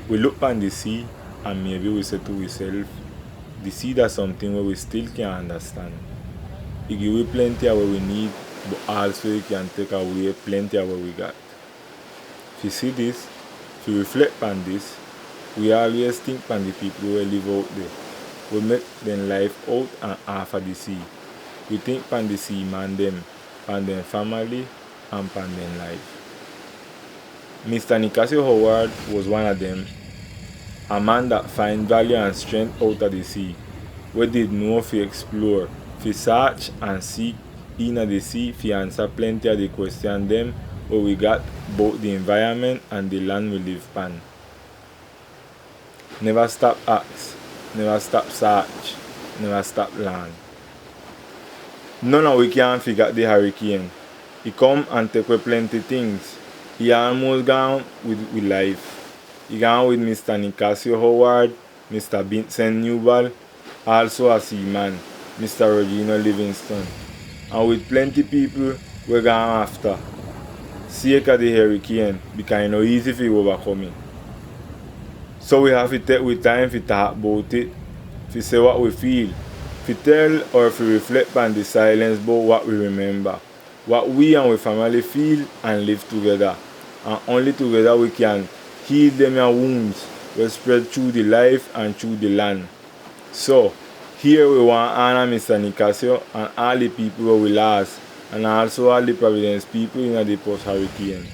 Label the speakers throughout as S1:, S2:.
S1: We look on the sea and maybe we say to ourselves, the sea that's something where we still can understand. It give we plenty of what we need, but also it can take away plenty of what we got. If you see this, if you reflect on this, we always think on the people who live out there. We make them life out and half of the sea. We think on the sea man them, on them family, and on them life. Mr. Nicasio Howard was one of them, a man that find value and strength out of the sea, we did know fi explore, fi search and seek in the sea fi answer plenty of the question them where we got about the environment and the land we live on. Never stop ask, never stop search, never stop learn. None of we can figure the hurricane. He come and take away plenty things. He almost gone with life. He gone with Mr. Nicasio Howard, Mr. Vincent Newball, also a seaman, Mr. Regino Livingston, and with plenty people we gone after. Sake of the hurricane, because it's not easy for overcome it. So we have to take with time to talk about it, to say what we feel, to tell or to reflect on the silence about what we remember, what we and our family feel and live together, and only together we can heal them wounds will spread through the life and through the land. So, here we want to honor Mr. Nicasio and all the people who we lost, and also all the Providence people in the post-hurricane.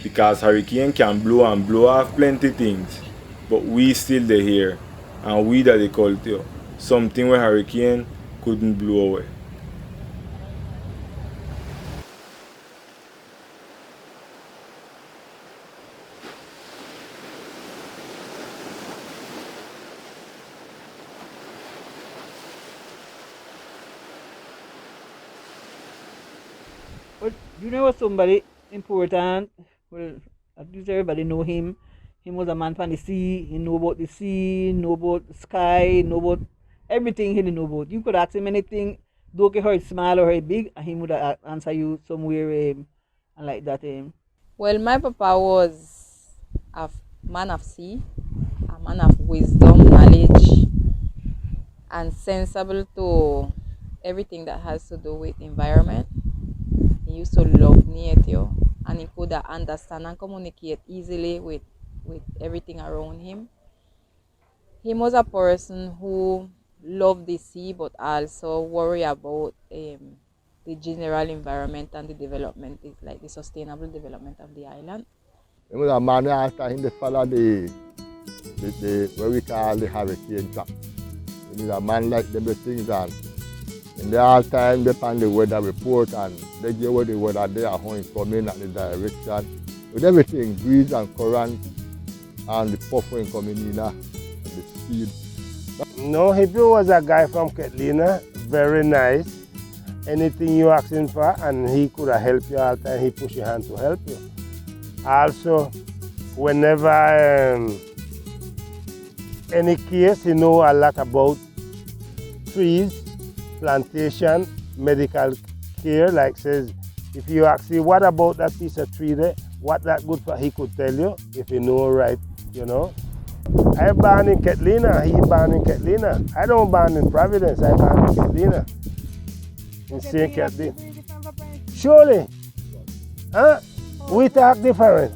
S1: Because hurricane can blow and blow off plenty things, but we still there here, and we that the culture, something where hurricane couldn't blow away.
S2: But you know somebody important? Well, at least everybody know him. He was a man from the sea. He know about the sea, know about the sky, know about everything he know about. You could ask him anything, though he heard small or heard big, and he would answer you somewhere and like that.
S3: Well, my papa was a man of sea, a man of wisdom, knowledge, and sensible to everything that has to do with environment. He used to love nature, and he could understand and communicate easily with everything around him. He was a person who loved the sea, but also worry about the general environment and the development, like the sustainable development of the island.
S4: He was a man after him follow the what we call the hurricane track. He was a man like them things, and in the all time they on the weather report and they give what the weather they are how it's coming and the direction. With everything, breeze and current and the puffing coming in and the speed.
S5: No, he was a guy from Catalina, very nice. Anything you ask him for, and he could have helped you all the time. He push your hand to help you. Also, whenever any case, he know a lot about trees, plantation, medical care. Like says, if you ask him what about that piece of tree there, what that good for, he could tell you if you know right, you know. I born in Catalina, he born in Catalina. I don't born in Providence, I born in Catalina. In St. Catherine. Surely. Huh? We talk different.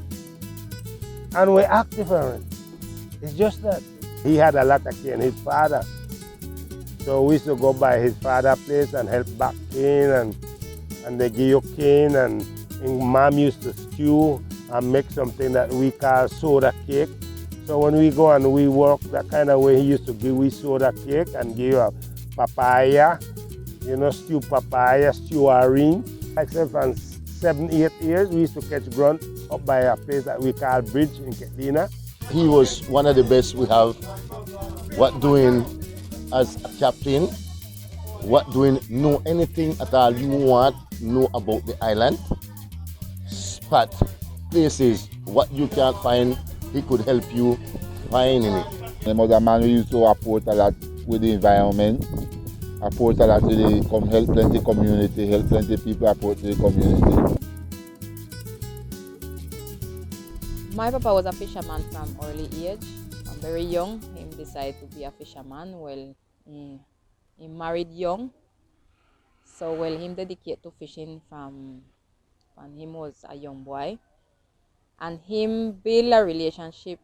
S5: And we act different. It's just that. He had a lot of cane, his father. So we used to go by his father's place and help back cane and they give you cane and mom used to stew and make something that we call soda cake. So when we go and we work that kind of way, he used to give we soda cake and give a papaya, you know, stew papaya, stew orange. Except for 7-8 years, we used to catch grunt up by a place that we call Bridge in Catalina.
S4: He was one of the best we have. What doing as a captain, what doing know anything at all you want, know about the island, spot places, what you can't find, he could help you find in it.
S6: He was a man who used to support a lot with the environment, support a lot with the help plenty community, help plenty people support the community.
S3: My papa was a fisherman from early age. From very young, him decided to be a fisherman. Well, he married young. So, well, him dedicated to fishing from when him was a young boy. And him build a relationship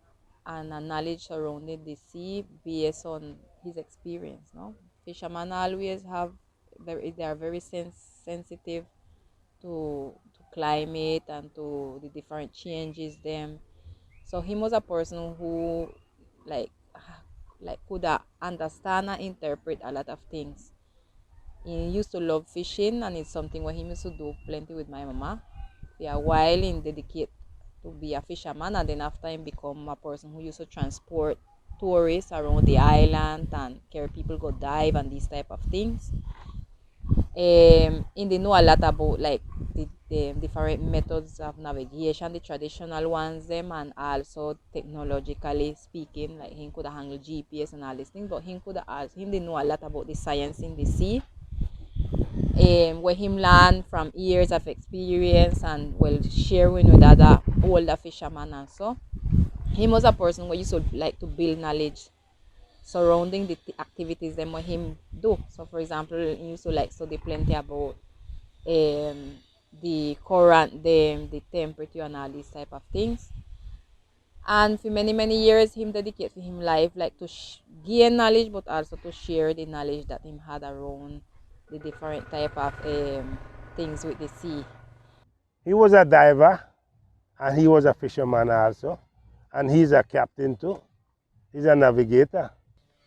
S3: and a knowledge surrounding the sea based on his experience. No, fishermen always they are very sensitive to climate and to the different changes them. So he was a person who like could understand and interpret a lot of things. He used to love fishing, and it's something where he used to do plenty with my mama. For a while, he dedicate to be a fisherman, and then after he become a person who used to transport tourists around the island and carry people go dive and these type of things. And they know a lot about like the different methods of navigation, the traditional ones them, and also technologically speaking, like he could handle GPS and all these things, but him they know a lot about the science in the sea. Where him learn from years of experience and well sharing with other older fishermen and so. He was a person who used to like to build knowledge surrounding the activities them what him do. So for example, he used to like study plenty about the current, the temperature and all these type of things. And for many years, him dedicate to him life like to gain knowledge, but also to share the knowledge that him had around the different type of things with the sea.
S5: He was a diver, and he was a fisherman also, and he's a captain too. He's a navigator.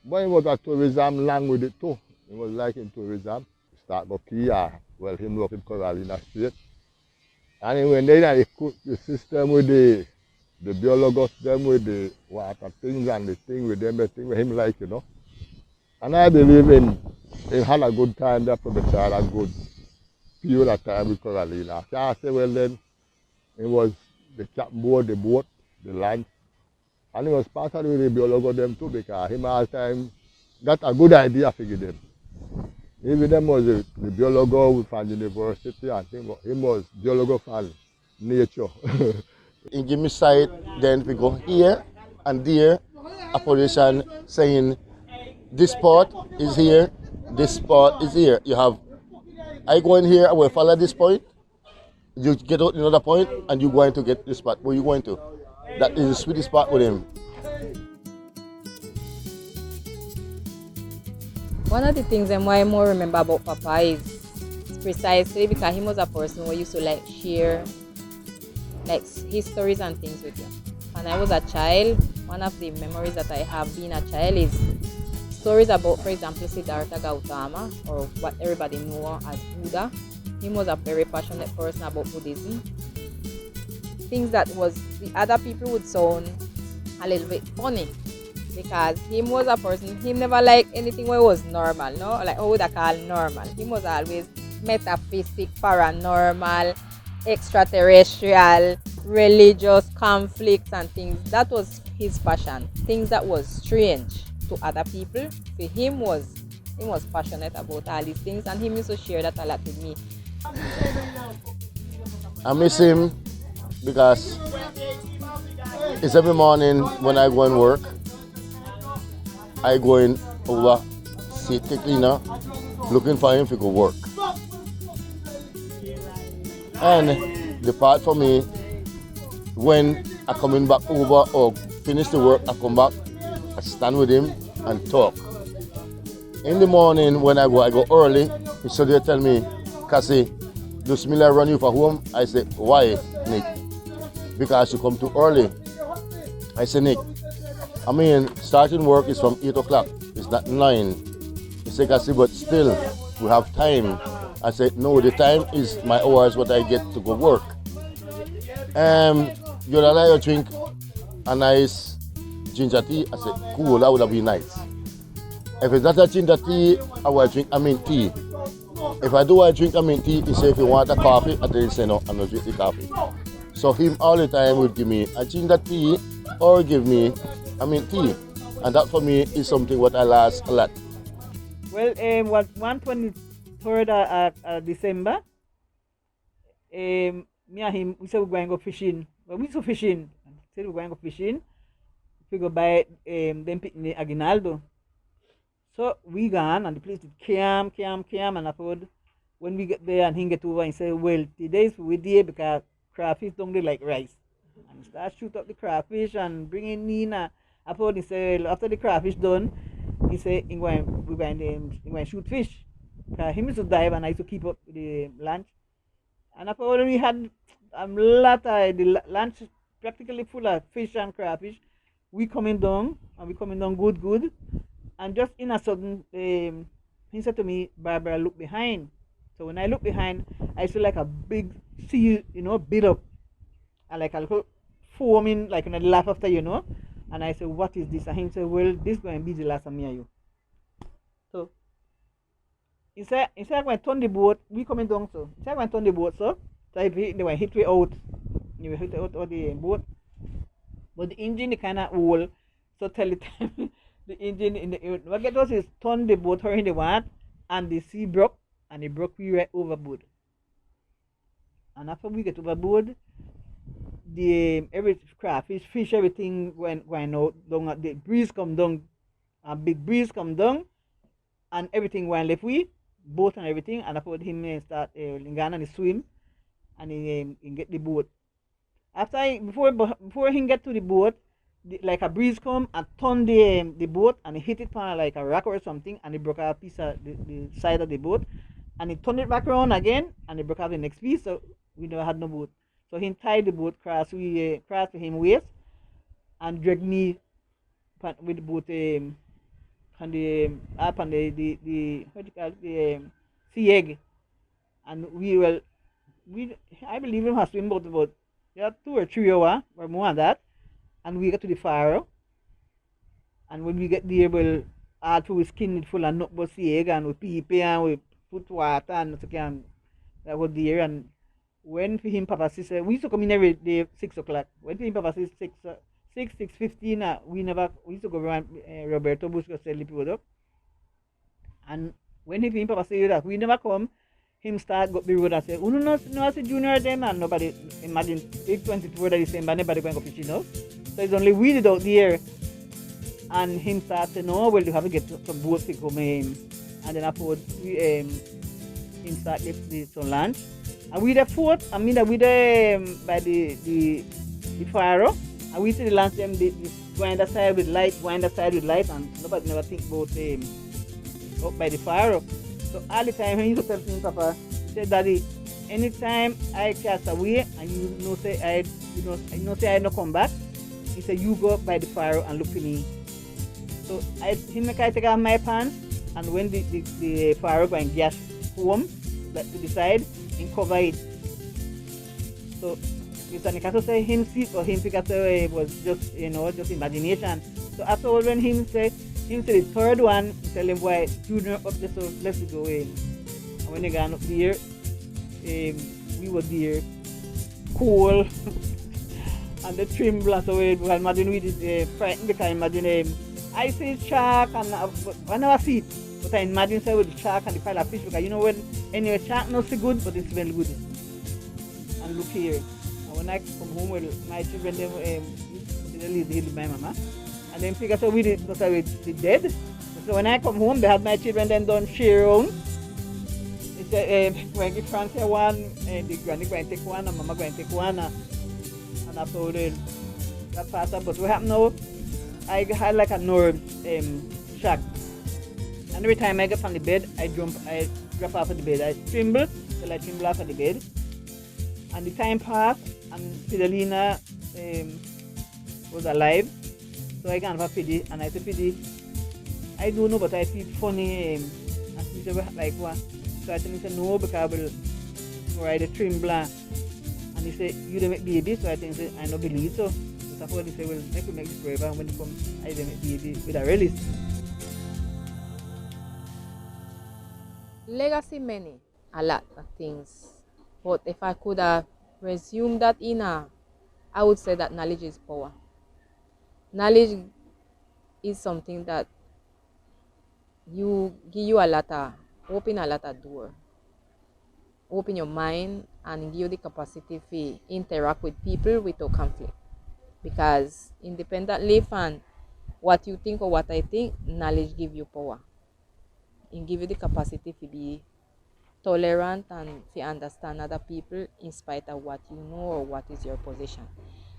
S4: But he was a tourism land with it too. He was like in tourism. Start up here, well, him work in Carolina State. And when they cook the system with the biologists, them with the water things and the thing with them, the thing with him like, you know. And I believe he had a good time there for the child, a good period of time with Carolina. I can't say, well then, it was the captain board, the boat, the land. And he was part of the biologists them too, because him all the time got a good idea for them. Even them was the biologist from university and thing, but him was biologist from nature.
S7: He give me sight, then we go here and there, a position saying this spot is here, this spot is here. You have, I go in here, I will follow this point, you get out another point, and you're going to get this spot. Where you going to? That is the sweetest spot with him.
S3: One of the things and why I more remember about Papa is precisely because he was a person who used to like share like histories and things with you. When I was a child, one of the memories that I have being a child is stories about, for example, Siddhartha Gautama, or what everybody know as Buddha. He was a very passionate person about Buddhism. Things that was the other people would sound a little bit funny, because he was a person, he never liked anything where it was normal, no? Like what would I call normal? He was always metaphysic, paranormal, extraterrestrial, religious conflicts and things. That was his passion. Things that was strange to other people, for him he was passionate about all these things, and he used to share that a lot with me.
S7: I miss him because it's every morning when I go and work, I go in over, see the cleaner, looking for him to go work. And the part for me, when I coming back over or finish the work, I come back, I stand with him and talk. In the morning when I go early, he said, they tell me, Cassie, do Smilla run you for home? I say, why, Nick? Because you come too early. I say, Nick, I mean, starting work is from 8 o'clock. It's not 9. He said, Cassie, but still, we have time. I said, no, the time is my hours what I get to go work. You're allowed to drink a nice ginger tea. I said, cool, that would have been nice. If it's not a ginger tea, I will drink mint tea. If I do I drink mint tea, he say if you want a coffee, I tell him say no, I'm not drink the coffee. So him all the time would give me a ginger tea or give me a mint tea. And that for me is something what I last a lot.
S2: Well, was 23rd of December, me and him, we said we're going to go fishing. Well, we used to fishing. said we're going to go fishing. We go buy them picnic aguinaldo. So we gone and the place is calm, and afterward when we get there and he get over and say, well, today's we there because crayfish don't they like rice. And start shoot up the crayfish and bring in Nina. Afterward he say after the crayfish done, he say we're going to shoot fish. Because him used to dive and I used to keep up the lunch. And afterward we had a lot of the lunch practically full of fish and crayfish. We coming down good. And just in a sudden, he said to me, Barbara, look behind. So when I look behind, I see like a big sea, build up. And like a little foaming, like in a laugh after, And I said, what is this? And he said, well, this is going to be the last of me and you. So he said I'm going to turn the boat. We coming down, so. He said I'm going to turn the boat, so. So they were hit way out. They were hit out of the boat. But the engine is kind of old. So tell the time. The engine in the what get was is turn the boat her in the water and the sea broke and it broke we right overboard. And after we get overboard, the every crayfish, fish, everything went out down. The breeze come down, a big breeze come down, and everything went left we, boat and everything. And after him start Lingana and he swim, and he get the boat. Before he get to the boat. Like a breeze come and turn the boat and it hit it on like a rock or something and it broke out a piece of the side of the boat and it turned it back around again and it broke out the next piece, so we never had no boat. So he tied the boat cross to him waist and dragged me with the boat on the what do you call it, the sea egg, and I believe we have swim about 2 or 3 hours or more than that. And we get to the fire, and when we get there, we'll after we skin it full of nut bussy egg and we pee and we put water and so can that was there. And when for him Papa said we used to come in every day 6 o'clock. When for him Papa says 6:15, we used to go around Roberto Bush to sell the product. And when him Papa said that we never come, him start got the road and say, no, I say junior them and nobody imagine 8:24 that is saying but nobody going to go fishing now. So it's only weeded out there. And him start saying, no, well you have to get some boats to come in. And then afterwards we him start get some lunch. And we the fourth, we the by the fire and we see the lunch them the grinder side with light, and nobody never think about up by the fire. So all the time when he used to tell me, Papa, he said, Daddy, anytime I cast away and you say I no come back, he said, you go by the fire and look for me. So I take off my pants, and when the fire go and gas foam like to the side, and cover it. So Mr. Nicasio say him see or him because it was just just imagination. So afterwards when him say the third one, he tell him why junior up there, so let's go away. And when they got up there, we were there, cool, and the trim blast away. Well, imagine we did frightened because imagine I see shark and I never see it, but I imagine say with the shark and the pile of fish because when anyway shark not so good, but it smells good. And look here, and when I come home with my children, they leave my mama. And then figure so we did because I was dead. So when I come home, they had my children then done share on. They said, when the Frank say one, the granny going to take one, and mama going to take one. And after that passed up. But what happened now, I had like a nerve shock. And every time I get from the bed, I drop off of the bed. I tremble till I tremble off of the bed. And the time passed, and Fidelina was alive. So I can't have a pity, and I said, pity, I don't know, but I feel funny. And she said, like what? So I said, no, because I will ride a tremble. And he said, you don't make baby, so I think I don't believe so. So I he said, well, I could make this forever, and when you come, I don't make baby with a release.
S3: Legacy many, a lot of things. But if I could have resumed that I would say that knowledge is power. Knowledge is something that give you open a lot of door. Open your mind and give you the capacity to interact with people without conflict. because independently from what you think or what I think, knowledge give you power. It give you the capacity to be tolerant and to understand other people in spite of what you know or what is your position.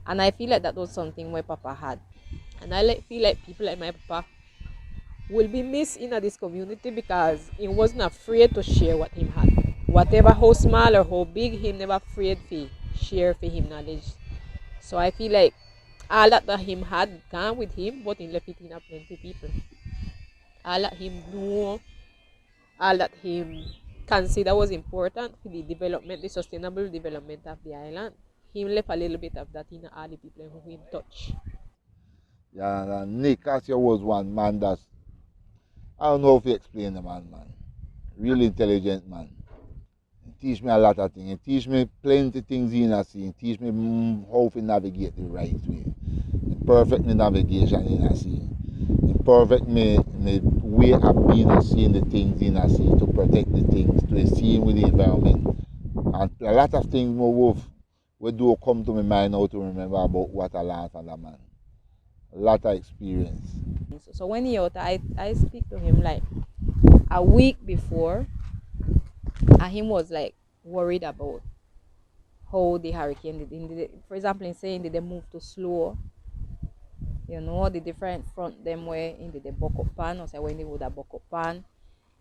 S3: And I feel like that was something my papa had. And feel like people like my papa will be missed in this community because he wasn't afraid to share what he had. Whatever how small or how big, he never afraid to share for him knowledge. So I feel like all that him had gone with him, but he left it in plenty people. All that him know, all that him consider was important for the development, the sustainable development of the island. He left a little bit of that in all the people who him touch.
S6: Yeah, Nicasio was one man that's, I don't know if you explain the man. Really intelligent man. He teach me a lot of things. He teach me plenty things in a sea. He teach me how to navigate the right way. He perfect me navigation in a sea. He perfect me way of being and seeing the things in a sea, to protect the things, to see with the environment. And a lot of things we do come to my mind now to remember about what I learned from that man. A lot of experience.
S3: So when he out, I speak to him like a week before, and he was like worried about how the hurricane did. For example, in saying did they move too slow, you know, the different front them where in the buck up pan, or say when they would have buck up pan.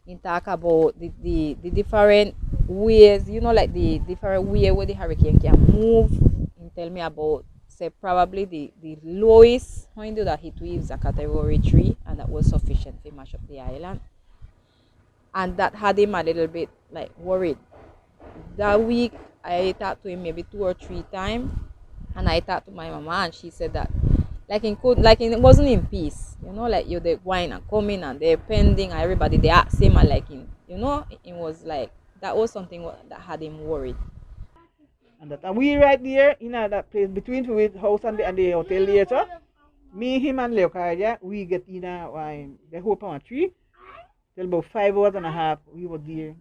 S3: In talk about the different ways, you know, like the different way where the hurricane can move. And tell me about say probably the lowest when do that heat waves a category 3, and that was sufficient to mash up the island. And that had him a little bit like worried. That week I talked to him maybe 2 or 3 times, and I talked to my mama, and she said that it wasn't in peace, you know, like you're the wine and coming and they're pending and everybody they ask him, and like him, you know, it was like that was something that had him worried.
S2: And that, and we right there in that place between the house and the hotel there, so me, him, and Leocadia, we get in the whole palm tree till about 5 hours and a half. We were there.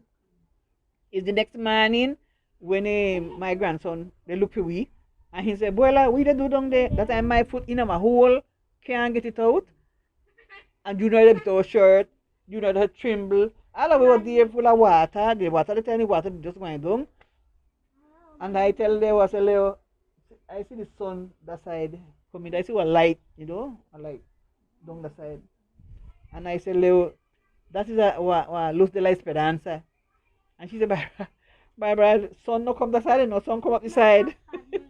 S2: It's the next morning when my grandson they look for we, and he said, "Boyla, we do down there that I my foot in my hole, can't get it out, and you know that our shirt, you know that tremble. All of we were there full of water. The tiny water just went down." And I tell Leo, I say, Leo, I see the sun that side coming. I see a light, you know, a light down the side. And I say, Leo, that is a luz de la esperanza. And she said, Barbara, sun no come the side, no sun come up the side.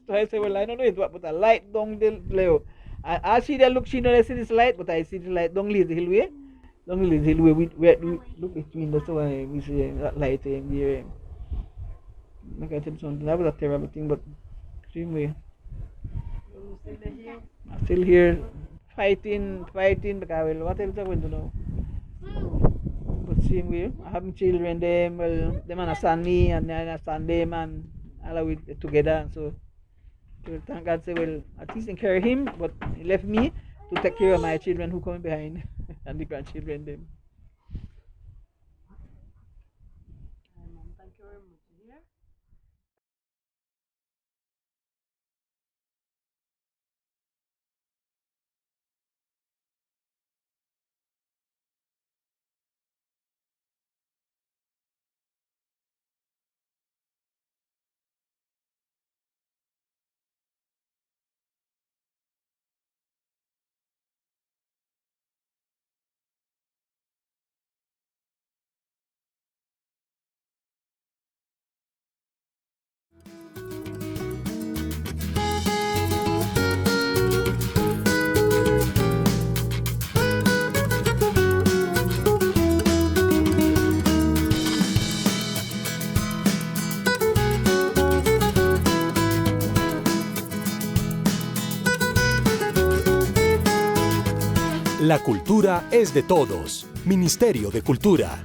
S2: So I say, well, I don't know it's what, but a light down the Leo. I see the look, she know I see this light, but I see the light down the hillway. Down the hillway, we look between the so we see that light here. Like I said, something that was a terrible thing, but same way. I'm still here fighting, because what else I want to know? But same way, I have children, them understand me, and I understand them, and all of it together. So thank God, say, well, at least encourage him, but he left me to take care of my children who coming behind, and the grandchildren, them. Thank you very much.
S8: La cultura es de todos. Ministerio de Cultura.